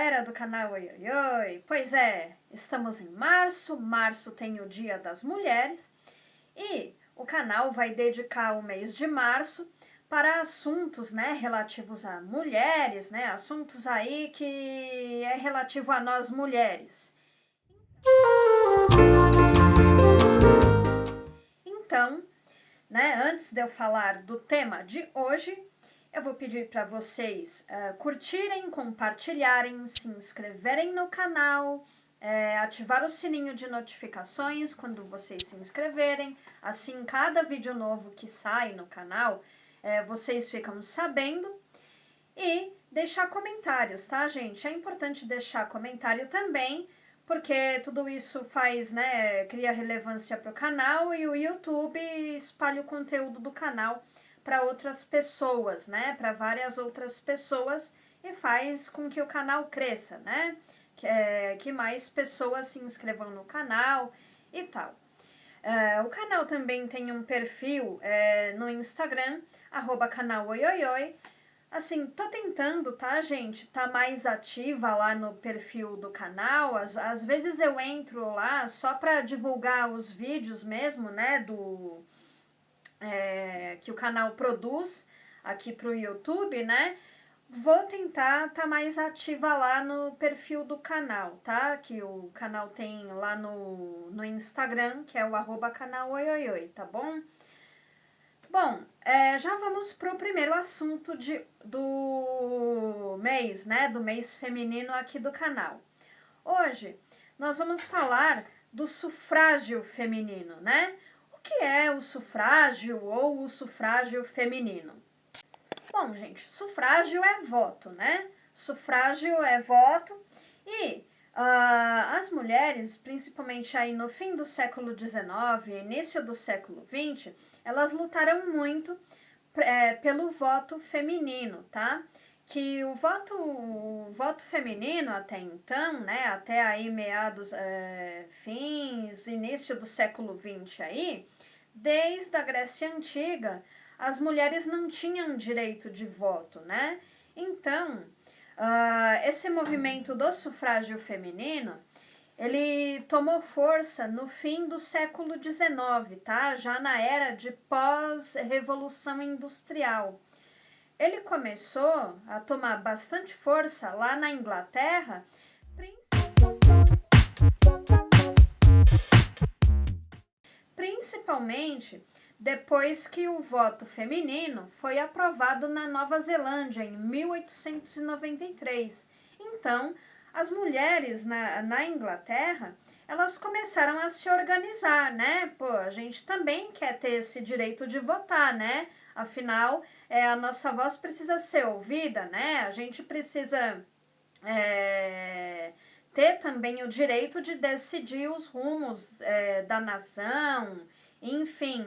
galera do canal Oi Oi Oi. Pois é, estamos em março tem o Dia das Mulheres e o canal vai dedicar o mês de março para assuntos, relativos a mulheres, assuntos aí que é relativo a nós mulheres. Então, antes de eu falar do tema de hoje, eu vou pedir para vocês curtirem, compartilharem, se inscreverem no canal, ativar o sininho de notificações quando vocês se inscreverem. Assim, cada vídeo novo que sai no canal, vocês ficam sabendo. E deixar comentários, tá, gente? É importante deixar comentário também, porque tudo isso faz, cria relevância para o canal e o YouTube espalha o conteúdo do canal para outras pessoas, para várias outras pessoas e faz com que o canal cresça, que mais pessoas se inscrevam no canal e tal. O canal também tem um perfil no Instagram, @canal oioioi. Assim, tô tentando, tá, gente? Tá mais ativa lá no perfil do canal. Às vezes eu entro lá só pra divulgar os vídeos mesmo, que o canal produz aqui pro YouTube, Vou tentar tá mais ativa lá no perfil do canal, tá? Que o canal tem lá no Instagram, que é o @canal oioioi, tá bom? Bom, já vamos pro primeiro assunto do mês, do mês feminino aqui do canal. Hoje nós vamos falar do sufrágio feminino, O que é o sufrágio ou o sufrágio feminino? Bom, gente, sufrágio é voto, Sufrágio é voto e as mulheres, principalmente aí no fim do século XIX e início do século XX, elas lutaram muito pelo voto feminino, tá? Que o voto feminino até então, até aí meados, fins, início do século XX aí, desde a Grécia Antiga, as mulheres não tinham direito de voto, Então, esse movimento do sufrágio feminino, ele tomou força no fim do século XIX, tá? Já na era de pós-revolução industrial. Ele começou a tomar bastante força lá na Inglaterra, principalmente depois que o voto feminino foi aprovado na Nova Zelândia em 1893. Então, as mulheres na Inglaterra, elas começaram a se organizar, Pô, a gente também quer ter esse direito de votar, Afinal, a nossa voz precisa ser ouvida, A gente precisa ter também o direito de decidir os rumos da nação, enfim,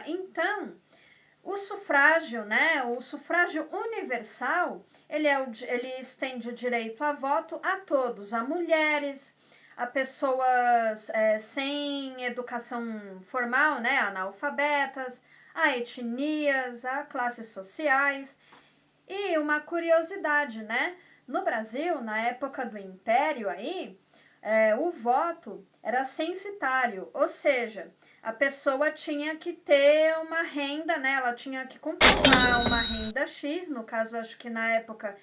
Então, o sufrágio, o sufrágio universal, ele estende o direito a voto a todos, a mulheres, a pessoas sem educação formal, analfabetas, a etnias, a classes sociais. E uma curiosidade, no Brasil, na época do Império aí, o voto era censitário, ou seja, a pessoa tinha que ter uma renda, ela tinha que comprovar uma renda X, no caso acho que na época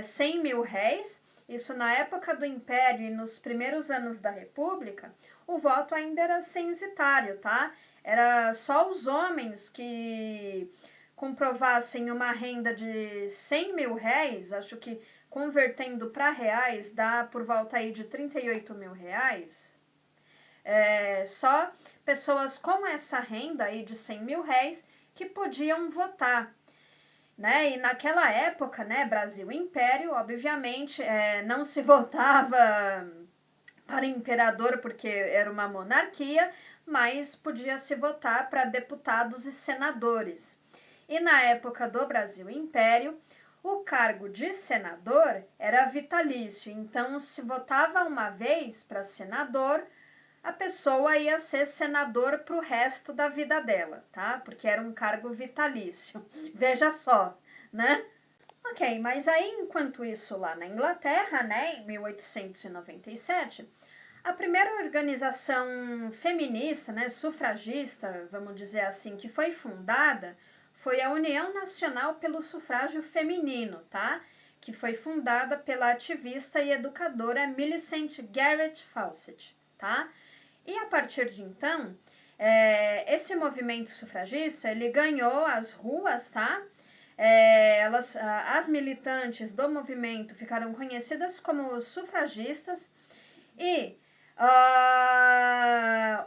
100 mil réis, isso na época do Império e nos primeiros anos da República, o voto ainda era censitário, tá? Era só os homens que comprovassem uma renda de 100 mil réis, acho que convertendo para reais dá por volta aí de 38 mil reais, só pessoas com essa renda aí de 100 mil réis que podiam votar, E naquela época, Brasil Império, obviamente, não se votava para imperador porque era uma monarquia, mas podia se votar para deputados e senadores. E na época do Brasil Império, o cargo de senador era vitalício, então se votava uma vez para senador, a pessoa ia ser senador para o resto da vida dela, tá? Porque era um cargo vitalício. Veja só, Ok, mas aí enquanto isso lá na Inglaterra, né, em 1897, a primeira organização feminista, né, sufragista, vamos dizer assim, que foi fundada foi a União Nacional pelo Sufrágio Feminino, tá? Que foi fundada pela ativista e educadora Millicent Garrett Fawcett, tá? E a partir de então, esse movimento sufragista, ele ganhou as ruas, tá? As militantes do movimento ficaram conhecidas como sufragistas e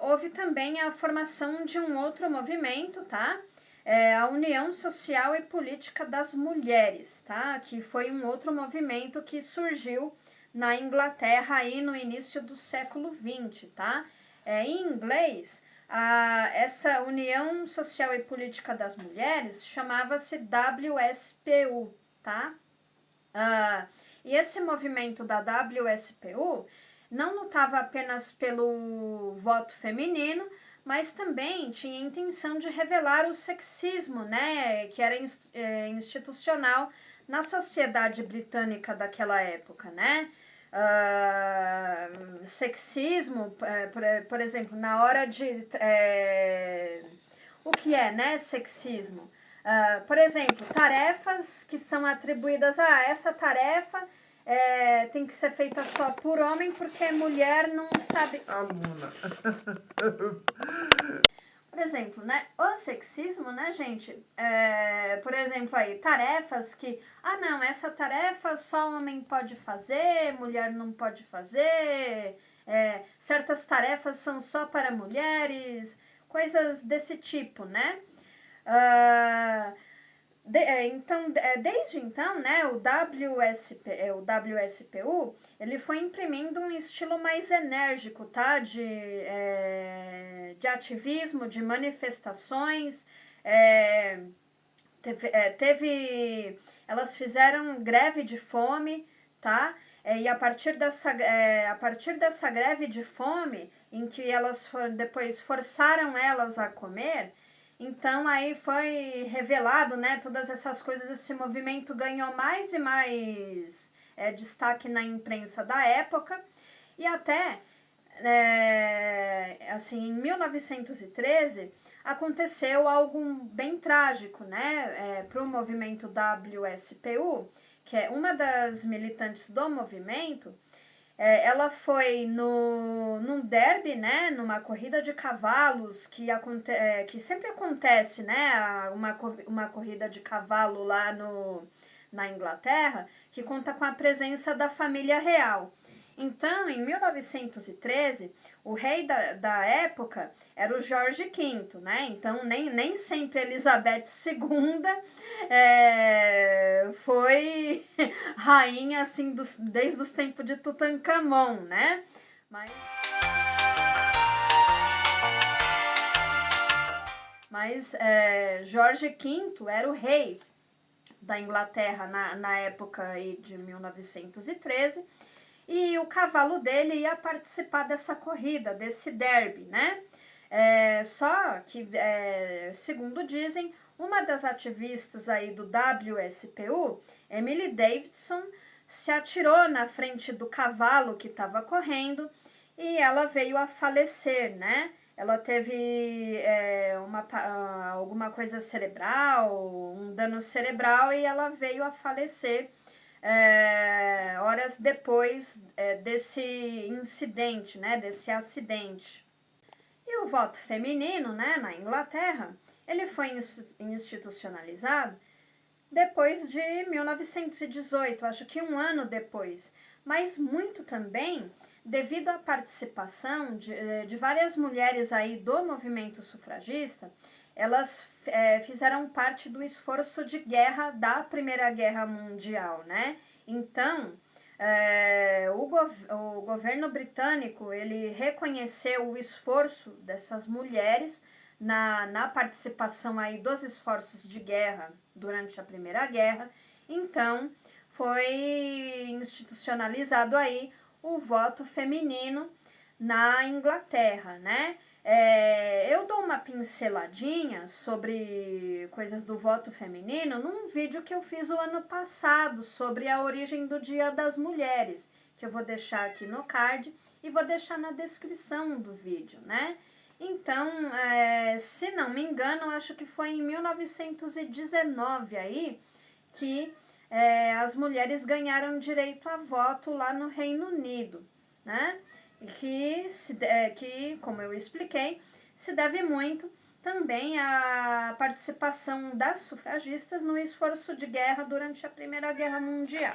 houve também a formação de um outro movimento, tá? A União Social e Política das Mulheres, tá? Que foi um outro movimento que surgiu na Inglaterra aí no início do século XX, tá? Em inglês, essa União Social e Política das Mulheres chamava-se WSPU, tá? E esse movimento da WSPU não lutava apenas pelo voto feminino, mas também tinha a intenção de revelar o sexismo, né, que era institucional na sociedade britânica daquela época, né? Sexismo, por exemplo, na hora de... o que é, né, sexismo? Por exemplo, tarefas que são atribuídas a essa tarefa tem que ser feita só por homem porque mulher não sabe... Aluna. Por exemplo, né, o sexismo, né, gente, por exemplo aí, tarefas que, não, essa tarefa só homem pode fazer, mulher não pode fazer, certas tarefas são só para mulheres, coisas desse tipo, né? Desde então, né, o WSPU, ele foi imprimindo um estilo mais enérgico, tá, de ativismo, de manifestações, elas fizeram greve de fome, tá, e a partir dessa greve de fome, em que elas depois forçaram elas a comer, então aí foi revelado, né, todas essas coisas, esse movimento ganhou mais e mais destaque na imprensa da época, e até, assim, em 1913, aconteceu algo bem trágico, né, para o movimento WSPU, que é uma das militantes do movimento. Ela foi num derby, né, numa corrida de cavalos que sempre acontece, né, uma corrida de cavalo lá na Inglaterra, que conta com a presença da família real. Então, em 1913, o rei da época era o Jorge V, né? Então, nem sempre Elizabeth II foi rainha, assim, desde os tempos de Tutankhamon, né? Mas Jorge V era o rei da Inglaterra na época aí de 1913, e o cavalo dele ia participar dessa corrida, desse derby, né? Só que, segundo dizem, uma das ativistas aí do WSPU, Emily Davidson, se atirou na frente do cavalo que estava correndo e ela veio a falecer, né? Ela teve alguma coisa cerebral, um dano cerebral, e ela veio a falecer horas depois desse incidente, né, desse acidente. E o voto feminino, né, na Inglaterra, ele foi institucionalizado depois de 1918, acho que um ano depois, mas muito também devido à participação de várias mulheres aí do movimento sufragista. Elas fizeram parte do esforço de guerra da Primeira Guerra Mundial, né? Então, o governo britânico, ele reconheceu o esforço dessas mulheres na participação aí dos esforços de guerra durante a Primeira Guerra. Então, foi institucionalizado aí o voto feminino na Inglaterra, né? Eu dou uma pinceladinha sobre coisas do voto feminino num vídeo que eu fiz o ano passado sobre a origem do Dia das Mulheres, que eu vou deixar aqui no card e vou deixar na descrição do vídeo, né? Então, se não me engano, acho que foi em 1919 aí que as mulheres ganharam direito a voto lá no Reino Unido, né? Que, como eu expliquei, se deve muito também à participação das sufragistas no esforço de guerra durante a Primeira Guerra Mundial.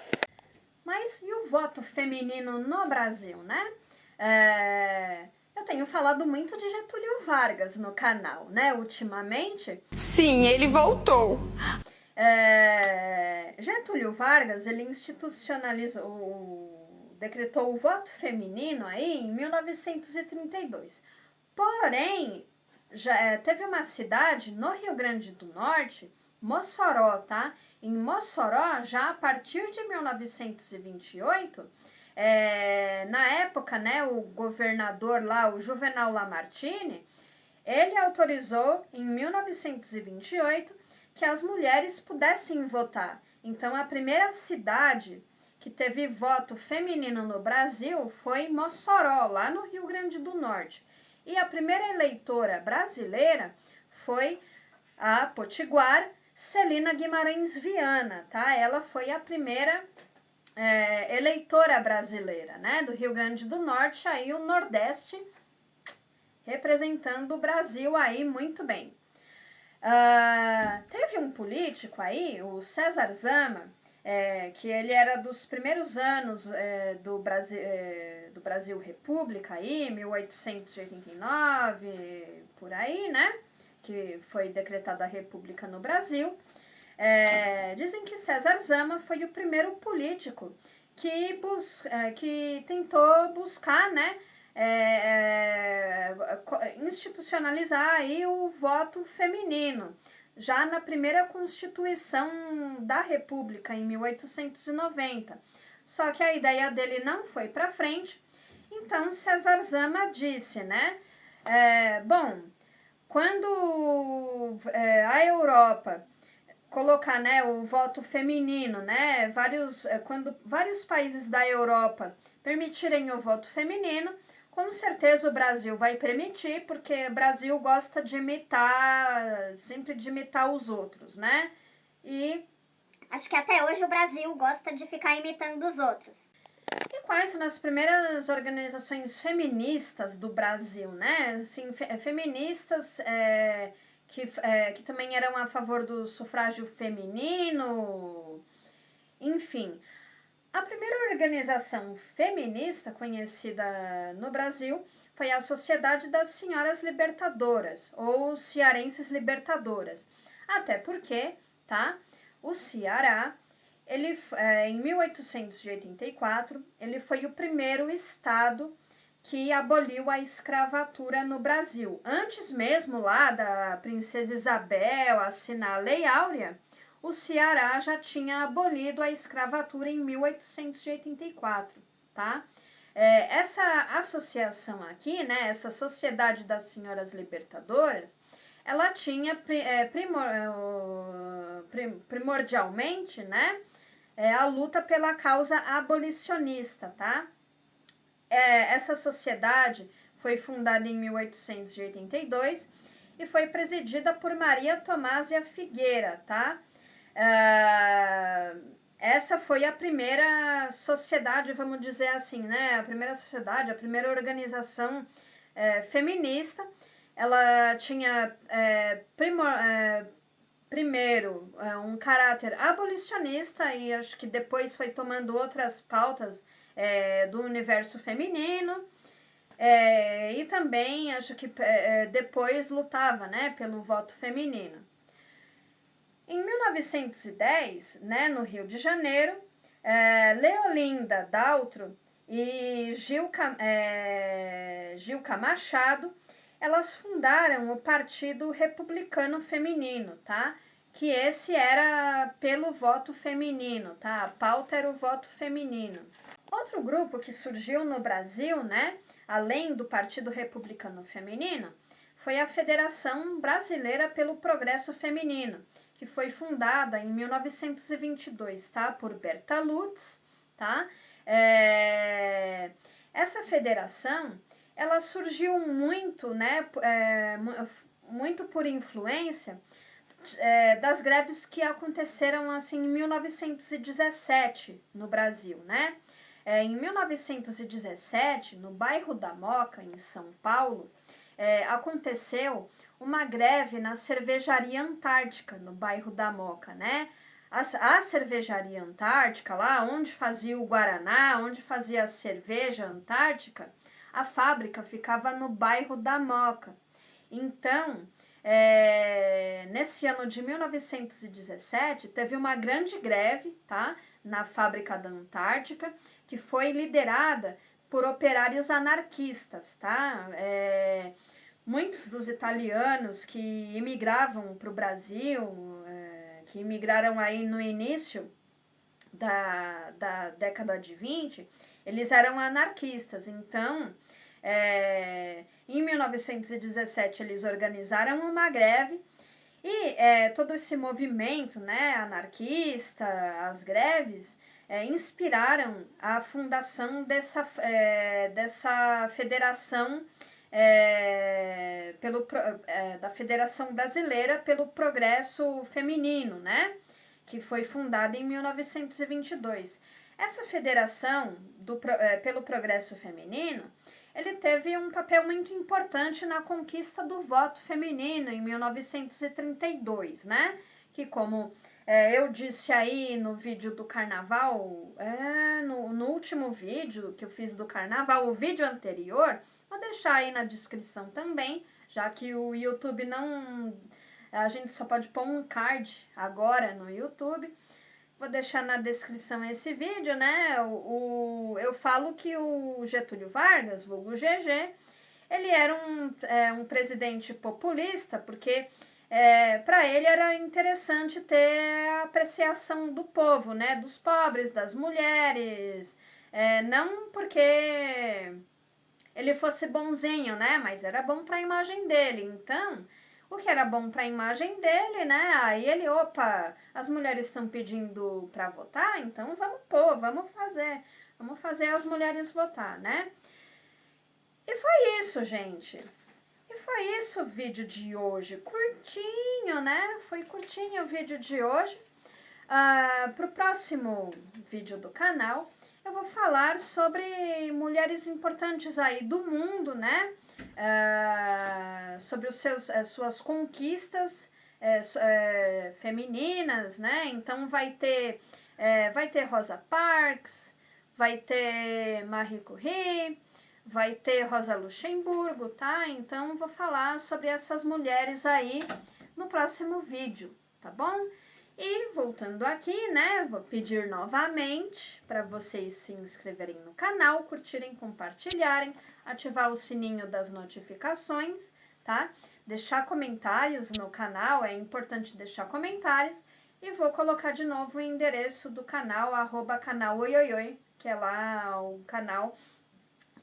Mas e o voto feminino no Brasil, né? Eu tenho falado muito de Getúlio Vargas no canal, né, ultimamente. Sim, ele voltou. Getúlio Vargas, ele decretou o voto feminino aí em 1932. Porém, já teve uma cidade no Rio Grande do Norte, Mossoró, tá? Em Mossoró, já a partir de 1928, na época, né, o governador lá, o Juvenal Lamartine, ele autorizou em 1928 que as mulheres pudessem votar. Então, a primeira cidade que teve voto feminino no Brasil foi Mossoró, lá no Rio Grande do Norte. E a primeira eleitora brasileira foi a potiguar Celina Guimarães Viana, tá? Ela foi a primeira eleitora brasileira, né? Do Rio Grande do Norte, aí o Nordeste, representando o Brasil aí muito bem. Teve um político aí, o César Zama, que ele era dos primeiros anos do Brasil República, aí, 1889, por aí, né? Que foi decretada a República no Brasil. Dizem que César Zama foi o primeiro político que tentou buscar, né? Institucionalizar aí o voto feminino, já na primeira Constituição da República, em 1890. Só que a ideia dele não foi para frente, então César Zama disse, né? Bom, quando a Europa colocar, né, o voto feminino, né, quando vários países da Europa permitirem o voto feminino, com certeza o Brasil vai permitir, porque o Brasil gosta de sempre de imitar os outros, né? E acho que até hoje o Brasil gosta de ficar imitando os outros. E quais são as primeiras organizações feministas do Brasil, né? Assim, feministas que também eram a favor do sufrágio feminino, enfim. A primeira organização feminista conhecida no Brasil foi a Sociedade das Senhoras Libertadoras, ou Cearenses Libertadoras. Até porque, tá? O Ceará, em 1884, ele foi o primeiro estado que aboliu a escravatura no Brasil. Antes mesmo lá da Princesa Isabel assinar a Lei Áurea, o Ceará já tinha abolido a escravatura em 1884, tá? Essa associação aqui, né, essa Sociedade das Senhoras Libertadoras, ela tinha primordialmente, né, a luta pela causa abolicionista, tá? Essa sociedade foi fundada em 1882 e foi presidida por Maria Tomásia Figueira, tá? Essa foi a primeira sociedade, vamos dizer assim, né? A primeira sociedade, a primeira organização feminista. Ela tinha primeiro um caráter abolicionista e acho que depois foi tomando outras pautas do universo feminino. E também acho que depois lutava, né, pelo voto feminino. Em 1910, né, no Rio de Janeiro, Leolinda Daltro e Gilca Machado, elas fundaram o Partido Republicano Feminino, tá? Que esse era pelo voto feminino, tá? A pauta era o voto feminino. Outro grupo que surgiu no Brasil, né, além do Partido Republicano Feminino, foi a Federação Brasileira pelo Progresso Feminino, que foi fundada em 1922, tá? Por Berta Lutz, tá? Essa federação, ela surgiu muito, né? Muito por influência das greves que aconteceram assim em 1917 no Brasil, né? Em 1917, no bairro da Moca, em São Paulo, aconteceu uma greve na cervejaria Antártica, no bairro da Moca, né? A cervejaria Antártica, lá onde fazia o Guaraná, onde fazia a cerveja Antártica, a fábrica ficava no bairro da Moca. Então, nesse ano de 1917, teve uma grande greve, tá? Na fábrica da Antártica, que foi liderada por operários anarquistas, tá? Muitos dos italianos que imigravam para o Brasil, que imigraram aí no início da década de 20, eles eram anarquistas. Então, em 1917, eles organizaram uma greve e todo esse movimento, né, anarquista, as greves, inspiraram a fundação dessa federação da Federação Brasileira pelo Progresso Feminino, né? Que foi fundada em 1922. Essa federação pelo progresso feminino, ele teve um papel muito importante na conquista do voto feminino em 1932, né? Que como eu disse aí no vídeo do carnaval, no último vídeo que eu fiz do carnaval, o vídeo anterior, vou deixar aí na descrição também, já que o YouTube não... A gente só pode pôr um card agora no YouTube. Vou deixar na descrição esse vídeo, né? Eu falo que o Getúlio Vargas, vulgo GG, ele era um presidente populista, porque para ele era interessante ter a apreciação do povo, né? Dos pobres, das mulheres, não porque ele fosse bonzinho, né? Mas era bom para a imagem dele. Então, o que era bom para a imagem dele, né? Aí ele, as mulheres estão pedindo para votar, então vamos fazer as mulheres votar, né? E foi isso, gente. E foi isso o vídeo de hoje. Curtinho, né? Foi curtinho o vídeo de hoje. Pro próximo vídeo do canal, eu vou falar sobre mulheres importantes aí do mundo, né? Sobre suas conquistas femininas, né? Então vai ter Rosa Parks, vai ter Marie Curie, vai ter Rosa Luxemburgo, tá? Então vou falar sobre essas mulheres aí no próximo vídeo, tá bom? E voltando aqui, né, vou pedir novamente para vocês se inscreverem no canal, curtirem, compartilharem, ativar o sininho das notificações, tá? Deixar comentários no canal, é importante deixar comentários. E vou colocar de novo o endereço do canal, @canal-oioioi, que é lá o canal,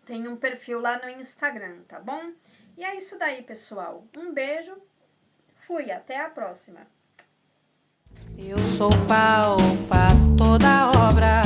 tem um perfil lá no Instagram, tá bom? E é isso daí, pessoal. Um beijo, fui, até a próxima. Eu sou pau pra toda obra.